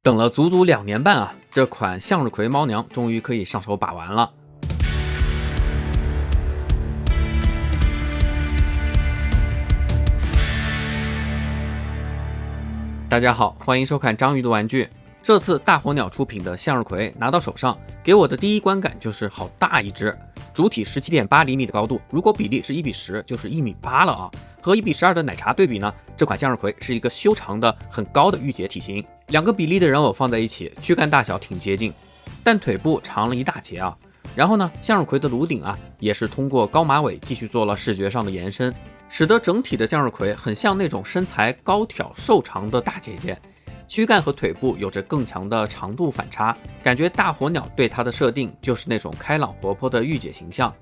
等了足足2年半啊，这款向日葵猫娘终于可以上手把玩了。大家好，欢迎收看章鱼的玩具。这次大火鸟出品的向日葵拿到手上，给我的第一观感就是好大一只，主体17.8厘米的高度，如果比例是1:10，就是1.8米了啊。和1:12的奶茶对比呢，这款向日葵是一个修长的很高的御姐体型，两个比例的人偶放在一起，躯干大小挺接近，但腿部长了一大截啊。然后呢，向日葵的颅顶啊，也是通过高马尾继续做了视觉上的延伸，使得整体的向日葵很像那种身材高挑瘦长的大姐姐。躯干和腿部有着更强的长度反差，感觉大火鸟对它的设定就是那种开朗活泼的御姐形象。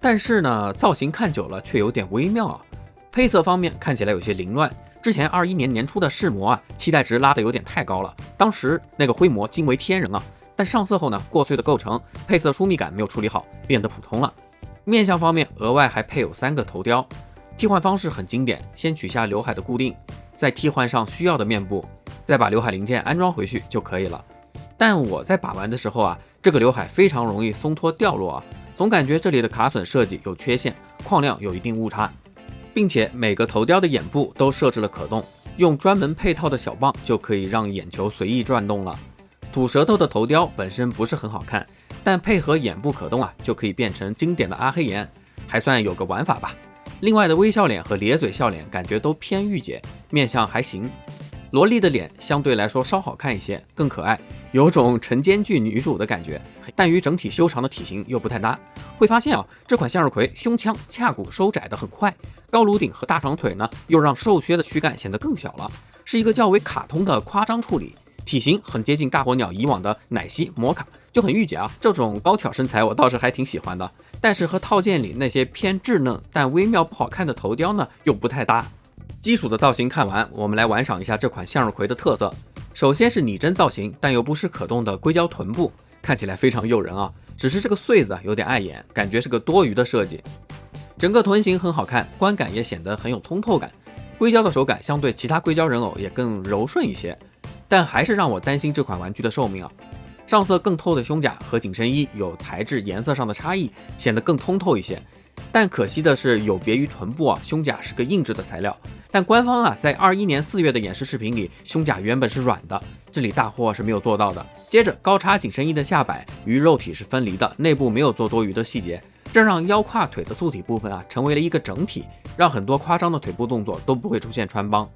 但是呢，造型看久了却有点微妙啊。配色方面看起来有些凌乱，之前21年年初的试模啊，期待值拉得有点太高了，当时那个灰模惊为天人啊，但上色后呢，过碎的构成、配色疏密感没有处理好，变得普通了。面相方面额外还配有3个头雕，替换方式很经典，先取下刘海的固定，再替换上需要的面部，再把刘海零件安装回去就可以了。但我在把玩的时候啊，这个刘海非常容易松脱掉落啊，总感觉这里的卡榫设计有缺陷，框量有一定误差，并且每个头雕的眼部都设置了可动，用专门配套的小棒就可以让眼球随意转动了。吐舌头的头雕本身不是很好看，但配合眼部可动啊，就可以变成经典的阿黑眼，还算有个玩法吧。另外的微笑脸和咧嘴笑脸感觉都偏御姐，面相还行。萝莉的脸相对来说稍好看一些，更可爱，有种晨间剧女主的感觉，但与整体修长的体型又不太搭。会发现啊，这款向日葵胸腔髂骨收窄的很快，高颅顶和大长腿呢，又让瘦削的躯干显得更小了，是一个较为卡通的夸张处理。体型很接近大火鸟以往的奶昔摩卡，就很御姐啊，这种高挑身材我倒是还挺喜欢的，但是和套件里那些偏稚嫩但微妙不好看的头雕呢，又不太搭。基础的造型看完，我们来玩赏一下这款向日葵的特色。首先是拟真造型但又不失可动的硅胶臀部，看起来非常诱人啊，只是这个穗子有点碍眼，感觉是个多余的设计。整个臀型很好看，观感也显得很有通透感，硅胶的手感相对其他硅胶人偶也更柔顺一些，但还是让我担心这款玩具的寿命啊。上色更透的胸甲和紧身衣有材质颜色上的差异，显得更通透一些。但可惜的是，有别于臀部啊，胸甲是个硬质的材料。但官方啊，在21年4月的演示视频里，胸甲原本是软的，这里大货是没有做到的。接着，高叉紧身衣的下摆与肉体是分离的，内部没有做多余的细节，这让腰胯腿的素体部分啊，成为了一个整体，让很多夸张的腿部动作都不会出现穿帮。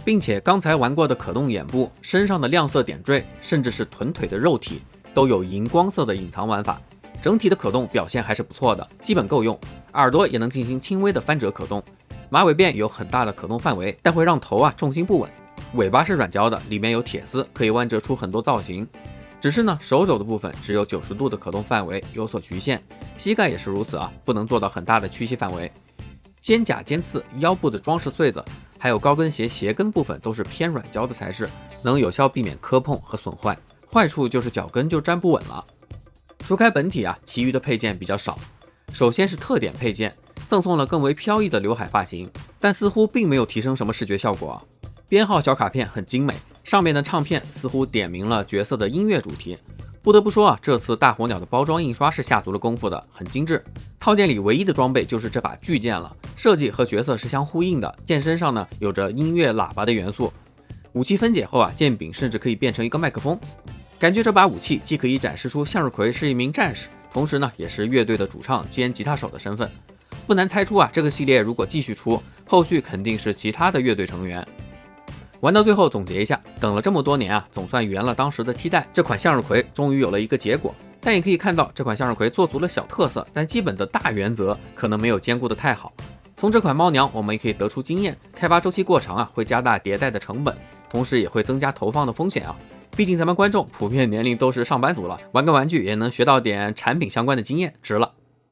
并且刚才玩过的可动眼部、身上的亮色点缀，甚至是臀腿的肉体，都有荧光色的隐藏玩法。整体的可动表现还是不错的，基本够用。耳朵也能进行轻微的翻折可动，马尾辫有很大的可动范围，但会让头啊重心不稳。尾巴是软胶的，里面有铁丝，可以弯折出很多造型。只是呢，手肘的部分只有90度的可动范围，有所局限。膝盖也是如此啊，不能做到很大的屈膝范围。肩胛、尖刺、腰部的装饰穗子，还有高跟鞋鞋跟部分都是偏软胶的材质，能有效避免磕碰和损坏。坏处就是脚跟就站不稳了。除开本体啊，其余的配件比较少。首先是特点配件，赠送了更为飘逸的刘海发型，但似乎并没有提升什么视觉效果啊。编号小卡片很精美，上面的唱片似乎点明了角色的音乐主题。不得不说啊，这次大火鸟的包装印刷是下足了功夫的，很精致。套件里唯一的装备就是这把巨剑了，设计和角色是相呼应的，剑身上呢有着音乐喇叭的元素。武器分解后啊，剑柄甚至可以变成一个麦克风。感觉这把武器既可以展示出向日葵是一名战士，同时呢也是乐队的主唱兼吉他手的身份。不难猜出啊，这个系列如果继续出，后续肯定是其他的乐队成员。玩到最后总结一下，等了这么多年啊，总算圆了当时的期待，这款向日葵终于有了一个结果。但也可以看到，这款向日葵做足了小特色，但基本的大原则可能没有兼顾得太好。从这款猫娘我们也可以得出经验，开发周期过长啊，会加大迭代的成本，同时也会增加投放的风险啊。毕竟咱们观众普遍年龄都是上班族了，玩个玩具也能学到点产品相关的经验，值了。